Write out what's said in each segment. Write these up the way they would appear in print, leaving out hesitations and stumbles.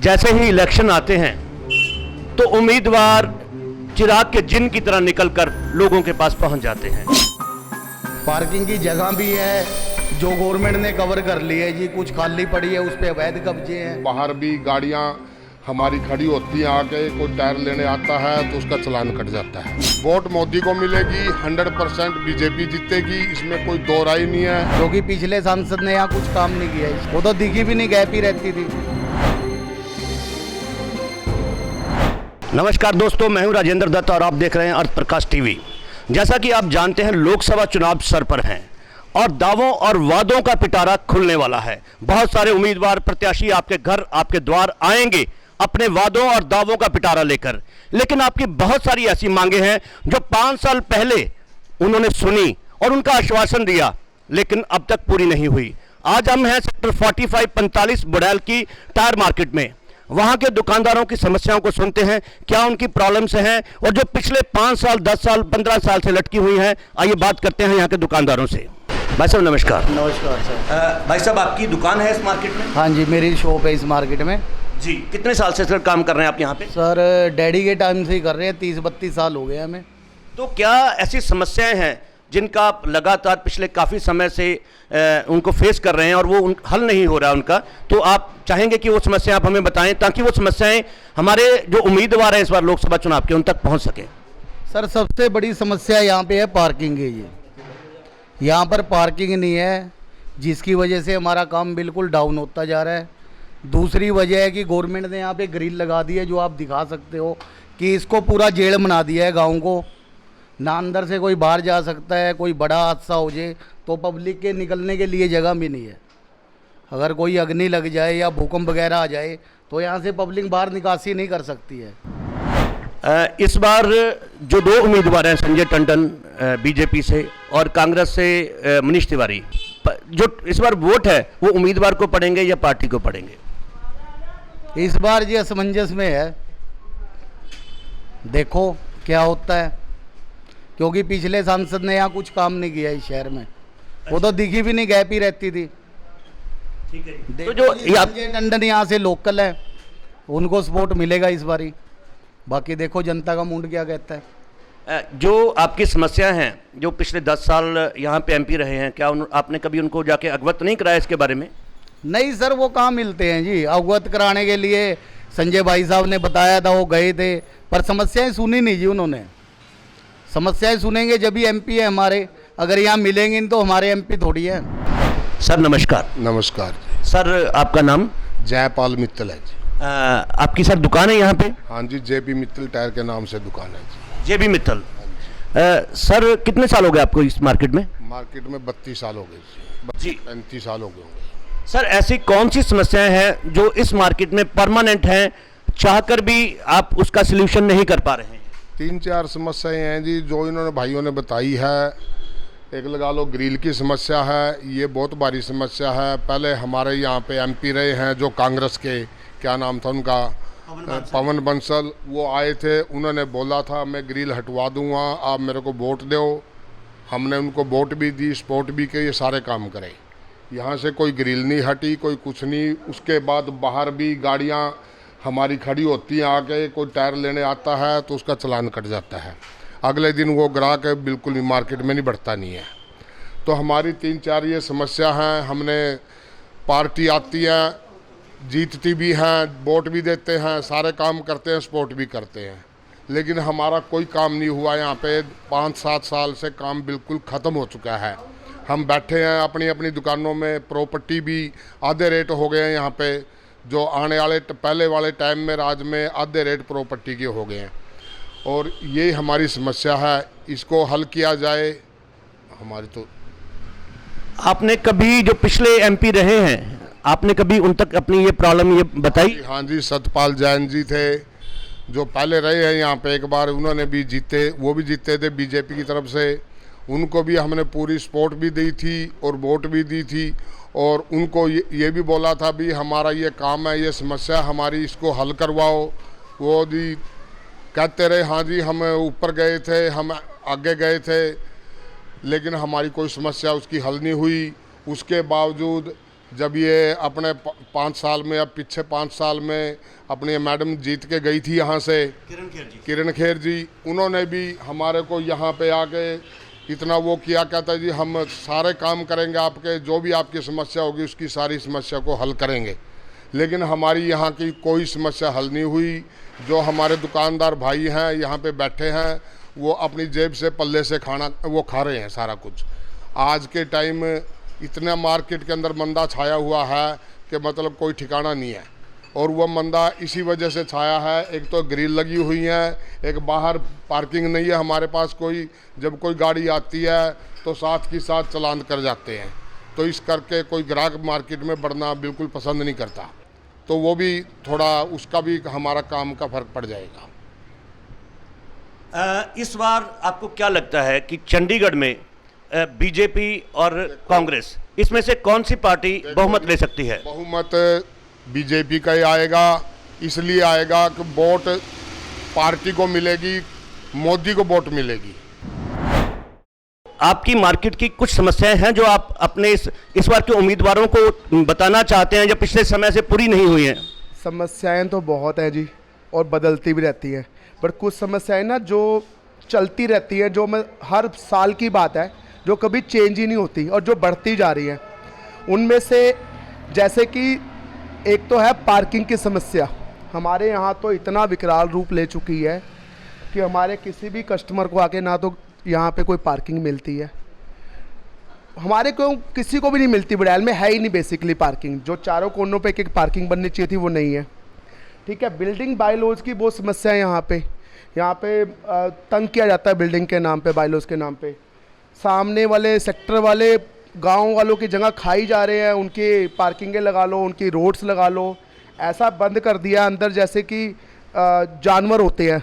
जैसे ही इलेक्शन आते हैं तो उम्मीदवार चिराग के जिन की तरह निकलकर लोगों के पास पहुंच जाते हैं। पार्किंग की जगह भी है जो गवर्नमेंट ने कवर कर ली है जी, कुछ खाली पड़ी है, उस पे अवैध कब्जे हैं। बाहर भी गाड़ियां हमारी खड़ी होती हैं, आके कोई टायर लेने आता है तो उसका चालान कट जाता है। वोट मोदी को मिलेगी, 100% बीजेपी जीतेगी, इसमें कोई दो राय नहीं है। क्योंकि पिछले सांसद ने यहाँ कुछ काम नहीं किया है, वो तो दिखी भी नहीं, गैप ही रहती थी। नमस्कार दोस्तों, मैं हूं राजेंद्र दत्त और आप देख रहे हैं अर्थ प्रकाश टीवी। जैसा कि आप जानते हैं, लोकसभा चुनाव सर पर हैं और दावों और वादों का पिटारा खुलने वाला है। बहुत सारे उम्मीदवार प्रत्याशी आपके घर, आपके द्वार आएंगे अपने वादों और दावों का पिटारा लेकर, लेकिन आपकी बहुत सारी ऐसी मांगे हैं जो 5 साल पहले उन्होंने सुनी और उनका आश्वासन दिया, लेकिन अब तक पूरी नहीं हुई। आज हम हैं सेक्टर 45-45 बुड़ैल की टायर मार्केट में। वहां के दुकानदारों की समस्याओं को सुनते हैं, क्या उनकी प्रॉब्लम्स हैं और जो पिछले 5 साल, 10 साल, 15 साल से लटकी हुई हैं। आइए बात करते हैं यहाँ के दुकानदारों से। भाई साहब नमस्कार। नमस्कार सर। भाई साहब, आपकी दुकान है इस मार्केट में? हाँ जी, मेरी शॉप है इस मार्केट में जी। कितने साल से सर काम कर रहे हैं आप यहाँ पे? सर डैडी के टाइम से ही कर रहे हैं, 30-32 साल हो गए हमें। तो क्या ऐसी समस्याएं हैं जिनका आप लगातार पिछले काफ़ी समय से उनको फेस कर रहे हैं और वो हल नहीं हो रहा उनका, तो आप चाहेंगे कि वो समस्याएं आप हमें बताएं ताकि वो समस्याएं हमारे जो उम्मीदवार हैं इस बार लोकसभा चुनाव के, उन तक पहुंच सके? सर सबसे बड़ी समस्या यहाँ पे है पार्किंग है। ये यहाँ पर पार्किंग नहीं है, जिसकी वजह से हमारा काम बिल्कुल डाउन होता जा रहा है। दूसरी वजह है कि गवर्नमेंट ने यहाँ पे ग्रिल लगा दी है, जो आप दिखा सकते हो कि इसको पूरा जेल बना दिया है गाँव को। ना अंदर से कोई बाहर जा सकता है, कोई बड़ा हादसा हो जाए तो पब्लिक के निकलने के लिए जगह भी नहीं है। अगर कोई अग्नि लग जाए या भूकंप वगैरह आ जाए तो यहाँ से पब्लिक बाहर निकासी नहीं कर सकती है। इस बार जो 2 उम्मीदवार हैं, संजय टंडन बीजेपी से और कांग्रेस से मनीष तिवारी, जो इस बार वोट है वो उम्मीदवार को पड़ेंगे या पार्टी को पड़ेंगे? इस बार ये असमंजस में है, देखो क्या होता है। क्योंकि पिछले सांसद ने यहाँ कुछ काम नहीं किया इस शहर में, वो तो दिखी भी नहीं, गैप ही रहती थी। ठीक है। तो जो संजय टंडन यहाँ से लोकल है, उनको सपोर्ट मिलेगा इस बारी। बाकी देखो जनता का मूड क्या कहता है। जो आपकी समस्या हैं, जो पिछले 10 साल यहाँ पे एमपी रहे हैं, क्या आपने कभी उनको जाके अवगत नहीं कराया इसके बारे में? नहीं सर, वो कहाँ मिलते हैं जी। अवगत कराने के लिए संजय भाई साहब ने बताया था, वो गए थे, पर समस्याएं सुनी नहीं जी उन्होंने। समस्याएं सुनेंगे जब भी एमपी है हमारे, अगर यहाँ मिलेंगे नहीं तो हमारे एमपी थोड़ी है। सर नमस्कार। नमस्कार सर आपका नाम? जयपाल मित्तल है जी। आपकी सर दुकान है यहाँ पे? हाँ जी, जेपी मित्तल टायर के नाम से दुकान है जी। जेबी मित्तल। सर कितने साल हो गए आपको इस मार्केट में? मार्केट में 32 साल हो गए जी, 35 साल हो गए होंगे। सर ऐसी कौन सी समस्याएं हैं जो इस मार्केट में परमानेंट हैं, चाहकर भी आप उसका सलूशन नहीं कर पा रहे हैं? 3-4 समस्याएं हैं जी जो इन्होंने भाइयों ने बताई है। एक लगा लो ग्रिल की समस्या है, ये बहुत भारी समस्या है। पहले हमारे यहाँ पे एमपी रहे हैं जो कांग्रेस के, क्या नाम था उनका, पवन बंसल, वो आए थे। उन्होंने बोला था मैं ग्रिल हटवा दूंगा, आप मेरे को वोट दो। हमने उनको वोट भी दी, सपोर्ट भी किए, ये सारे काम करे। यहाँ से कोई ग्रिल नहीं हटी, कोई कुछ नहीं। उसके बाद बाहर भी गाड़ियाँ हमारी खड़ी होती हैं, आके कोई टायर लेने आता है तो उसका चालान कट जाता है। अगले दिन वो ग्राहक बिल्कुल भी मार्केट में नहीं बढ़ता नहीं है। तो हमारी 3-4 ये समस्या हैं। हमने पार्टी आती है, जीतती भी हैं, वोट भी देते हैं, सारे काम करते हैं, सपोर्ट भी करते हैं, लेकिन हमारा कोई काम नहीं हुआ। यहाँ पे 5-7 साल से काम बिल्कुल ख़त्म हो चुका है। हम बैठे हैं अपनी अपनी दुकानों में, प्रॉपर्टी भी आधे रेट हो गए हैं यहाँ पे। जो आने वाले पहले वाले टाइम में राज में आधे रेट प्रॉपर्टी के हो गए हैं, और यही हमारी समस्या है। इसको हल किया जाए हमारी। तो आपने कभी जो पिछले एमपी रहे हैं, आपने कभी उन तक अपनी ये प्रॉब्लम ये बताई? हाँ जी, सतपाल जैन जी थे जो पहले रहे हैं यहाँ पे। एक बार उन्होंने भी जीते, वो भी जीते थे बीजेपी की तरफ से। उनको भी हमने पूरी सपोर्ट भी दी थी और वोट भी दी थी, और उनको ये भी बोला था भी हमारा ये काम है, ये समस्या हमारी, इसको हल करवाओ। वो भी कहते रहे हाँ जी, हम ऊपर गए थे, हम आगे गए थे, लेकिन हमारी कोई समस्या उसकी हल नहीं हुई। उसके बावजूद जब ये अपने 5 साल में, अब पीछे 5 साल में अपनी मैडम जीत के गई थी यहाँ से, किरण खेर जी, उन्होंने भी हमारे को यहाँ पे आके इतना वो किया, कहता जी हम सारे काम करेंगे, आपके जो भी आपकी समस्या होगी उसकी सारी समस्या को हल करेंगे। लेकिन हमारी यहाँ की कोई समस्या हल नहीं हुई। जो हमारे दुकानदार भाई हैं यहाँ पे बैठे हैं, वो अपनी जेब से पल्ले से खाना वो खा रहे हैं सारा कुछ। आज के टाइम इतना मार्केट के अंदर मंदा छाया हुआ है कि मतलब कोई ठिकाना नहीं है, और वह मंदा इसी वजह से छाया है। एक तो ग्रिल लगी हुई है, एक बाहर पार्किंग नहीं है हमारे पास कोई, जब कोई गाड़ी आती है तो साथ की साथ चालान कर जाते हैं, तो इस करके कोई ग्राहक मार्केट में बढ़ना बिल्कुल पसंद नहीं करता। तो वो भी थोड़ा, उसका भी हमारा काम का फर्क पड़ जाएगा। इस बार आपको क्या लगता है कि चंडीगढ़ में बीजेपी और कांग्रेस, इसमें से कौन सी पार्टी बहुमत ले सकती है? बहुमत बीजेपी का ही आएगा। इसलिए आएगा कि वोट पार्टी को मिलेगी, मोदी को वोट मिलेगी। आपकी मार्केट की कुछ समस्याएं हैं जो आप अपने इस बार के उम्मीदवारों को बताना चाहते हैं, जो पिछले समय से पूरी नहीं हुई हैं? समस्याएं तो बहुत हैं जी, और बदलती भी रहती हैं, पर कुछ समस्याएं ना जो चलती रहती हैं, जो मैं हर साल की बात है, जो कभी चेंज ही नहीं होती और जो बढ़ती जा रही हैं। उनमें से जैसे कि एक तो है पार्किंग की समस्या। हमारे यहाँ तो इतना विकराल रूप ले चुकी है कि हमारे किसी भी कस्टमर को आके ना तो यहाँ पे कोई पार्किंग मिलती है, हमारे को किसी को भी नहीं मिलती। बड़ैल में है ही नहीं बेसिकली पार्किंग, जो चारों कोनों पे एक पार्किंग बननी चाहिए थी वो नहीं है। ठीक है, बिल्डिंग बायलॉज की बहुत समस्या है यहाँ पे तंग किया जाता है बिल्डिंग के नाम पे, बायलॉज के नाम पे। सामने वाले सेक्टर वाले गांव वालों की जगह खाई जा रहे हैं, उनकी पार्किंगें लगा लो, उनकी रोड्स लगा लो, ऐसा बंद कर दिया अंदर जैसे कि जानवर होते हैं।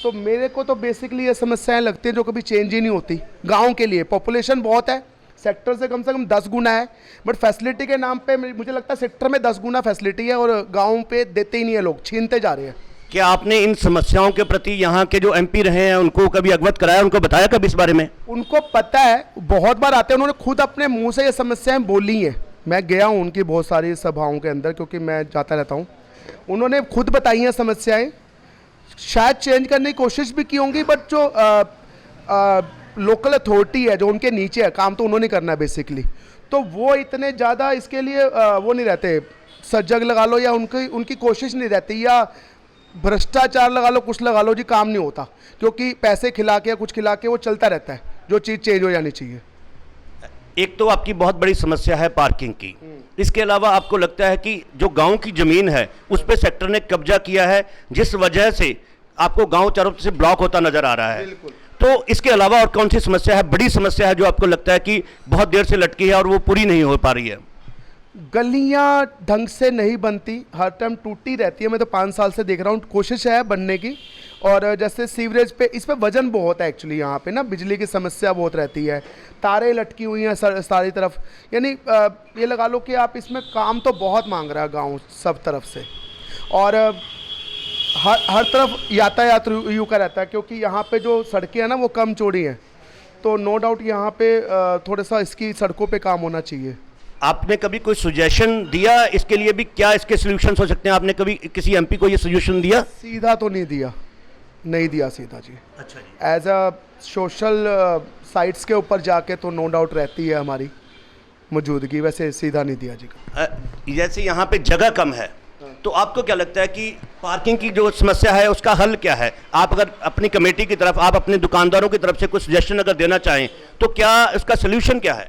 तो मेरे को तो बेसिकली ये समस्याएं लगती हैं जो कभी चेंज ही नहीं होती। गांव के लिए पॉपुलेशन बहुत है, सेक्टर से कम 10 गुना है, बट फैसिलिटी के नाम पे मुझे लगता है सेक्टर में 10 गुना फैसिलिटी है और गाँव पे देते ही नहीं है, लोग छीनते जा रहे हैं। क्या आपने इन समस्याओं के प्रति यहाँ के जो एमपी रहे हैं उनको कभी अवगत कराया, उनको बताया कभी इस बारे में? उनको पता है, बहुत बार आते हैं, उन्होंने खुद अपने मुंह से ये समस्याएं बोली हैं। मैं गया हूँ उनकी बहुत सारी सभाओं के अंदर, क्योंकि मैं जाता रहता हूँ। उन्होंने खुद बताई हैं समस्याएं, शायद चेंज करने की कोशिश भी की होंगी, बट जो लोकल अथॉरिटी है जो उनके नीचे है, काम तो उन्होंने करना है बेसिकली, तो वो इतने ज़्यादा इसके लिए वो नहीं रहते, सजग लगा लो, या उनकी कोशिश नहीं रहती, या भ्रष्टाचार लगा लो, कुछ लगा लो जी, काम नहीं होता, क्योंकि पैसे खिला के या कुछ खिला के वो चलता रहता है, जो चीज़ चेंज हो जानी चाहिए। एक तो आपकी बहुत बड़ी समस्या है पार्किंग की, इसके अलावा आपको लगता है कि जो गांव की जमीन है उस पर सेक्टर ने कब्जा किया है, जिस वजह से आपको गांव चारों तरफ से ब्लॉक होता नजर आ रहा है। तो इसके अलावा और कौन सी समस्या है, बड़ी समस्या है जो आपको लगता है कि बहुत देर से लटकी है और वो पूरी नहीं हो पा रही है? गलियां ढंग से नहीं बनती, हर टाइम टूटी रहती है। मैं तो 5 साल से देख रहा हूँ, कोशिश है बनने की। और जैसे सीवरेज पे, इस पे वजन बहुत है एक्चुअली, यहाँ पे ना बिजली की समस्या बहुत रहती है, तारें लटकी हुई हैं सारी तरफ, यानी ये लगा लो कि आप इसमें काम तो बहुत मांग रहा है गांव सब तरफ से। और हर तरफ यातायात यूँ का रहता है, क्योंकि यहाँ पे जो सड़कें हैं ना वो कम चौड़ी हैं, तो नो डाउट यहाँ पे थोड़ा सा इसकी सड़कों पे काम होना चाहिए। आपने कभी कोई सुजेशन दिया इसके लिए भी, क्या इसके सोल्यूशन हो सकते हैं? आपने कभी किसी एमपी को ये सजेशन दिया? सीधा तो नहीं दिया सीधा जी। अच्छा जी। एज अ सोशल साइट्स के ऊपर जाके तो नो डाउट रहती है हमारी मौजूदगी, वैसे सीधा नहीं दिया जी। जैसे यहाँ पे जगह कम है, तो आपको क्या लगता है कि पार्किंग की जो समस्या है उसका हल क्या है? आप अगर अपनी कमेटी की तरफ, आप अपने दुकानदारों की तरफ से कुछ सजेशन अगर देना चाहें तो क्या इसका सोल्यूशन क्या है?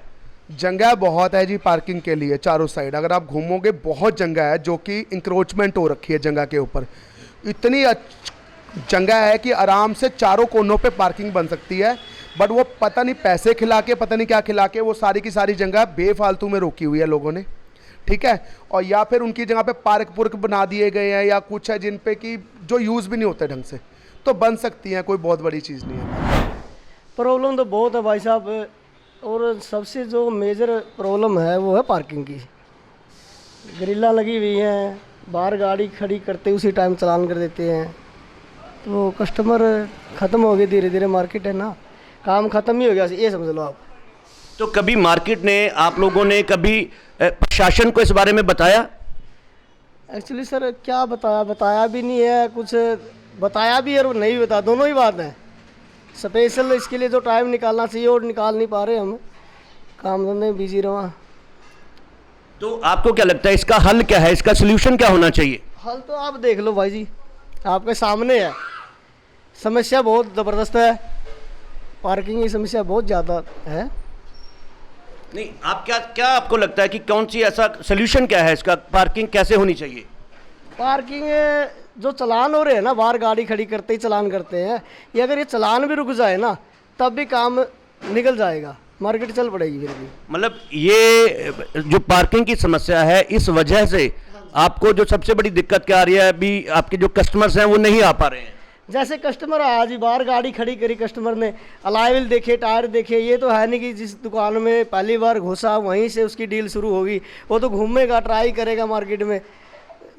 जगह बहुत है जी पार्किंग के लिए, चारों साइड अगर आप घूमोगे बहुत जगह है, जो कि इंक्रोचमेंट हो रखी है जगह के ऊपर। इतनी जगह है कि आराम से चारों कोनों पे पार्किंग बन सकती है, बट वो पता नहीं पैसे खिला के, पता नहीं क्या खिला के, वो सारी की सारी जगह बेफालतू में रोकी हुई है लोगों ने। ठीक है, और या फिर उनकी जगह पे पार्क बना दिए गए हैं, या कुछ है जिन पे कि जो यूज़ भी नहीं होते ढंग से, तो बन सकती हैं, कोई बहुत बड़ी चीज़ नहीं है। प्रॉब्लम तो बहुत है भाई साहब, और सबसे जो मेजर प्रॉब्लम है वो है पार्किंग की। ग्रिल्ला लगी हुई हैं, बाहर गाड़ी खड़ी करते उसी टाइम चालान कर देते हैं, तो कस्टमर ख़त्म हो गए धीरे धीरे। मार्केट है ना, काम ख़त्म ही हो गया, ये समझ लो आप। तो कभी मार्केट ने, आप लोगों ने कभी प्रशासन को इस बारे में बताया? एक्चुअली सर क्या बताया भी नहीं है, कुछ बताया भी है और नहीं बता, दोनों ही बात है। स्पेशल इसके लिए जो टाइम निकालना चाहिए और निकाल नहीं पा रहे हम, काम धंधे में बिजी रहा। तो आपको क्या लगता है इसका हल क्या है, इसका सोल्यूशन क्या होना चाहिए? हल तो आप देख लो भाई जी, आपके सामने है। समस्या बहुत ज़बरदस्त है, पार्किंग की समस्या बहुत ज़्यादा है। नहीं, आप क्या आपको लगता है कि कौन सी ऐसा सोल्यूशन क्या है इसका, पार्किंग कैसे होनी चाहिए? पार्किंग जो चालान हो रहे हैं ना, बाहर गाड़ी खड़ी करते ही चालान करते हैं, ये अगर ये चालान भी रुक जाए ना तब भी काम निकल जाएगा, मार्केट चल पड़ेगी फिर भी। मतलब ये जो पार्किंग की समस्या है, इस वजह से आपको जो सबसे बड़ी दिक्कत क्या आ रही है, अभी आपके जो कस्टमर्स हैं वो नहीं आ पा रहे हैं? जैसे कस्टमर आज ही बाहर गाड़ी खड़ी करी, कस्टमर ने अलाय व्हील देखे, टायर देखे, ये तो है नहीं कि जिस दुकान में पहली बार घुसा वहीं से उसकी डील शुरू होगी। वो तो घूमेगा, ट्राई करेगा मार्केट में,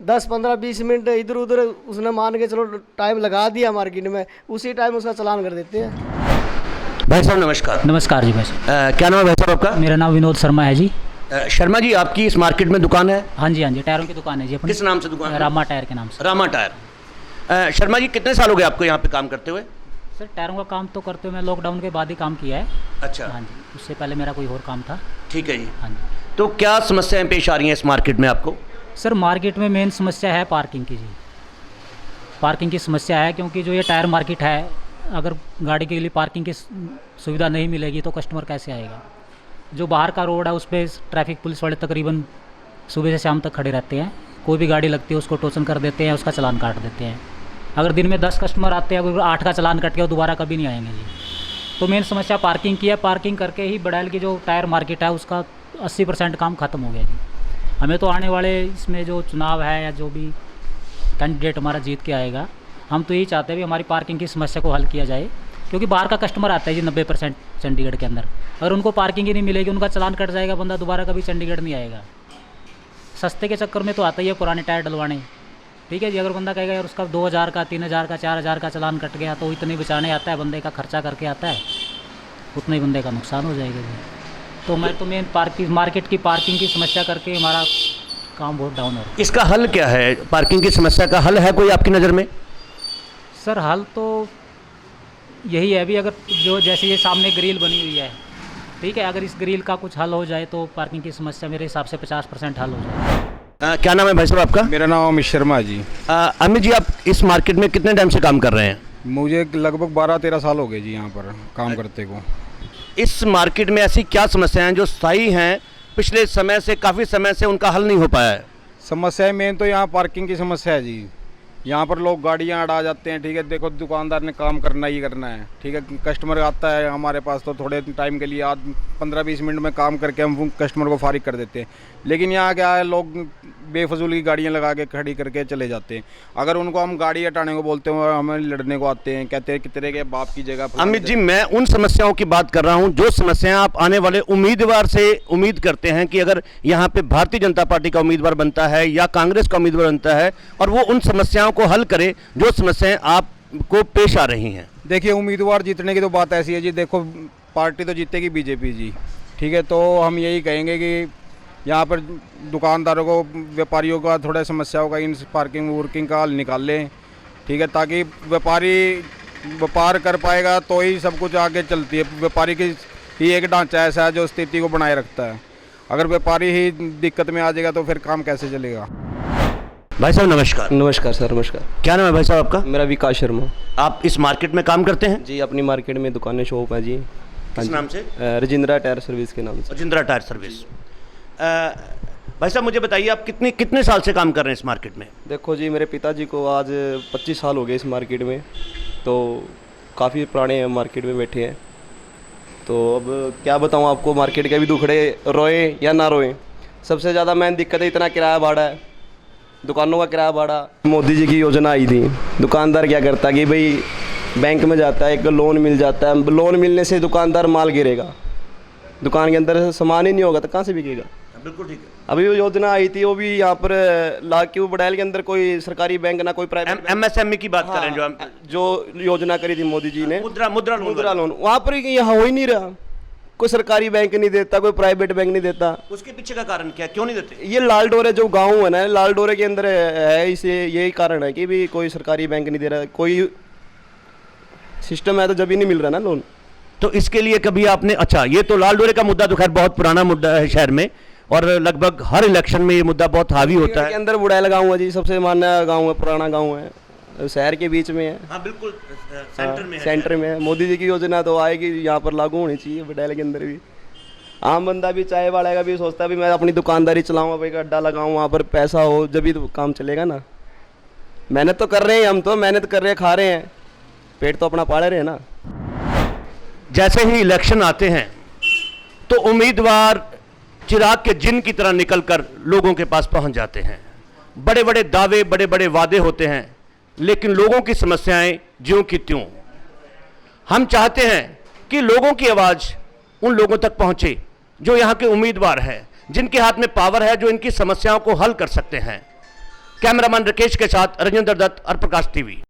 10 15 20 मिनट इधर उधर उसने मान के चलो टाइम लगा दिया मार्केट में, उसी टाइम उसका चालान कर देते हैं। भाई साहब नमस्कार। नमस्कार जी भाई साहब। क्या नाम है भाई साहब आपका? मेरा नाम विनोद शर्मा है जी। शर्मा जी, आपकी इस मार्केट में दुकान है? हाँ जी, हाँ जी, टायरों की दुकान है जी अपनी। किस नाम से दुकान है? रामा टायर के नाम से। रामा टायर। शर्मा जी, कितने साल हो गए आपको यहाँ पे काम करते हुए? सर टायरों का काम तो करते हुए मैं लॉकडाउन के बाद ही काम किया है। अच्छा, हाँ जी, उससे पहले मेरा कोई और काम था। ठीक है जी। हाँ जी तो क्या समस्याएं पेश आ रही हैं इस मार्केट में आपको? सर, मार्केट में मेन समस्या है पार्किंग की जी। पार्किंग की समस्या है, क्योंकि जो ये टायर मार्केट है, अगर गाड़ी के लिए पार्किंग की सुविधा नहीं मिलेगी तो कस्टमर कैसे आएगा। जो बाहर का रोड है उस पर ट्रैफिक पुलिस वाले तकरीबन सुबह से शाम तक खड़े रहते हैं। कोई भी गाड़ी लगती है उसको टोचन कर देते हैं, उसका चालान काट देते हैं। अगर दिन में 10 कस्टमर आते हैं, अगर 8 का चालान कट गया, दोबारा कभी नहीं आएंगे जी। तो मेन समस्या पार्किंग की है। पार्किंग करके ही बड़ैल की जो टायर मार्केट है उसका 80% काम ख़त्म हो गया जी। हमें तो आने वाले इसमें जो चुनाव है या जो भी कैंडिडेट हमारा जीत के आएगा, हम तो यही चाहते हैं भी हमारी पार्किंग की समस्या को हल किया जाए, क्योंकि बाहर का कस्टमर आता है जी 90% चंडीगढ़ के अंदर। अगर उनको पार्किंग ही नहीं मिलेगी, उनका चालान कट जाएगा, बंदा दोबारा कभी चंडीगढ़ नहीं आएगा। सस्ते के चक्कर में तो आता ही है पुराने टायर डलवाने, ठीक है जी। अगर बंदा कहेगा यार उसका 2000 का, 3000 का, 4000 का चालान कट गया, तो इतने बचाने आता है, बंदे का खर्चा करके आता है, उतना ही बंदे का नुकसान हो जाएगा जी। तो मैं तो मेन मार्केट की पार्किंग की समस्या करके हमारा काम बहुत डाउन हो रहा है। इसका हल क्या है? पार्किंग की समस्या का हल है कोई आपकी नज़र में? सर हल तो यही है भी, अगर जो जैसे ये सामने ग्रिल बनी हुई है, ठीक है, अगर इस ग्रिल का कुछ हल हो जाए तो पार्किंग की समस्या मेरे हिसाब से 50% हल हो जाए। क्या नाम है भाई साहब आपका? मेरा नाम अमित शर्मा है जी। अमित जी, आप इस मार्केट में कितने टाइम से काम कर रहे हैं? मुझे लगभग 12-13 साल हो गए जी यहाँ पर काम करते को। इस मार्केट में ऐसी क्या समस्याएं जो स्थायी हैं, पिछले समय से, काफ़ी समय से उनका हल नहीं हो पाया है? समस्या मेन तो यहाँ पार्किंग की समस्या है जी। यहाँ पर लोग गाड़ियाँ अड़ा जाते हैं, ठीक है। देखो दुकानदार ने काम करना ही करना है, ठीक है। कस्टमर आता है हमारे पास तो थोड़े टाइम के लिए, आज 15-20 मिनट में काम करके हम कस्टमर को फारिग कर देते हैं। लेकिन यहाँ क्या है, लोग बेफजूल की गाड़ियाँ लगा के खड़ी करके चले जाते हैं। अगर उनको हम गाड़ी हटाने को बोलते हैं, हमें लड़ने को आते हैं, कहते हैं कि तेरे के बाप की जगह। अमित जी, मैं उन समस्याओं की बात कर रहा हूं जो समस्याएं आप आने वाले उम्मीदवार से उम्मीद करते हैं कि अगर यहां पे भारतीय जनता पार्टी का उम्मीदवार बनता है या कांग्रेस का उम्मीदवार बनता है, और वो उन समस्याओं को हल करे जो समस्याएं आपको पेश आ रही हैं। देखिए, उम्मीदवार जीतने की तो बात ऐसी है जी, देखो पार्टी तो जीतेगी बीजेपी जी, ठीक है। तो हम यही कहेंगे कि यहाँ पर दुकानदारों को, व्यापारियों का थोड़ा समस्याओं का इन पार्किंग वुर्किंग का हल निकाल लें, ठीक है, ताकि व्यापारी व्यापार कर पाएगा तो ही सब कुछ आगे चलती है। व्यापारी की ही एक ढांचा ऐसा है जो स्थिति को बनाए रखता है। अगर व्यापारी ही दिक्कत में आ जाएगा तो फिर काम कैसे चलेगा। भाई साहब नमस्कार। नमस्कार सर, नमस्कार। क्या नाम है भाई साहब आपका? मेरा विकास शर्मा। आप इस मार्केट में काम करते हैं? जी, अपनी मार्केट में दुकानें, शॉप है जी। किस नाम से? रजिंद्रा टायर सर्विस के नाम से। Rajindra tyre service. भाई साहब मुझे बताइए, आप कितने साल से काम कर रहे हैं इस मार्केट में? देखो जी, मेरे पिताजी को आज 25 साल हो गए इस मार्केट में, तो काफ़ी पुराने मार्केट में बैठे हैं। तो अब क्या बताऊँ आपको, मार्केट के भी दुखड़े, रोए या ना रोए, सबसे ज़्यादा मेन दिक्कत है इतना किराया भाड़ा है, दुकानों का किराया भाड़ा। मोदी जी की योजना आई थी, दुकानदार क्या करता है कि भाई बैंक में जाता है, एक लोन मिल जाता है, लोन मिलने से दुकानदार माल गिरेगा, दुकान के अंदर सामान ही नहीं होगा तो कहाँ से बिकेगा। बिल्कुल ठीक है। अभी वो योजना आई थी, वो भी यहाँ पर लाक्यू बड़ैल के अंदर कोई सरकारी बैंक ना कोई प्राइवेट, MSME की बात करें जो हम, जो योजना करी थी मोदी जी ने, मुद्रा लोन। मुद्रा लोन, वहाँ पर यहाँ हो ही नहीं रहा। कोई सरकारी बैंक नहीं देता, कोई प्राइवेट बैंक नहीं देता। उसके पीछे का कारण क्या, क्यों नहीं देते? ये लाल डोरे जो गांव है ना, लाल डोरे के अंदर है, इसे यही कारण है कि भी कोई सरकारी बैंक नहीं दे रहा, कोई सिस्टम है तो जब ही नहीं मिल रहा ना लोन। तो इसके लिए कभी आपने, अच्छा ये तो लाल डोरे का मुद्दा तो खैर बहुत पुराना मुद्दा है शहर में, और लगभग हर इलेक्शन में ये मुद्दा बहुत हावी होता के है। अंदर बुढ़ाइल गाँव है जी, सबसे मान्य गाँव है, पुराना गाँव है, शहर के बीच में है। हाँ बिल्कुल, सेंटर में है। मोदी जी की योजना तो आएगी, यहाँ पर लागू होनी चाहिए बुढ़ाइल के अंदर भी। आम बंदा भी, चाय वाले का भी सोचता है भी मैं अपनी दुकानदारी चलाऊँ, भाई अड्डा लगाऊँ, वहाँ पर पैसा हो, जब भी तो काम चलेगा ना। मेहनत तो कर रहे हैं, हम तो मेहनत कर रहे हैं, खा रहे हैं, पेट तो अपना पाले रहे हैं ना। जैसे ही इलेक्शन आते हैं तो उम्मीदवार चिराग के जिन की तरह निकलकर लोगों के पास पहुंच जाते हैं। बड़े बड़े दावे, बड़े बड़े वादे होते हैं, लेकिन लोगों की समस्याएं ज्यों की त्यों। हम चाहते हैं कि लोगों की आवाज़ उन लोगों तक पहुंचे जो यहाँ के उम्मीदवार हैं, जिनके हाथ में पावर है, जो इनकी समस्याओं को हल कर सकते हैं। कैमरामैन राकेश के साथ राजेंद्र दत्त, अर्थ प्रकाश टीवी।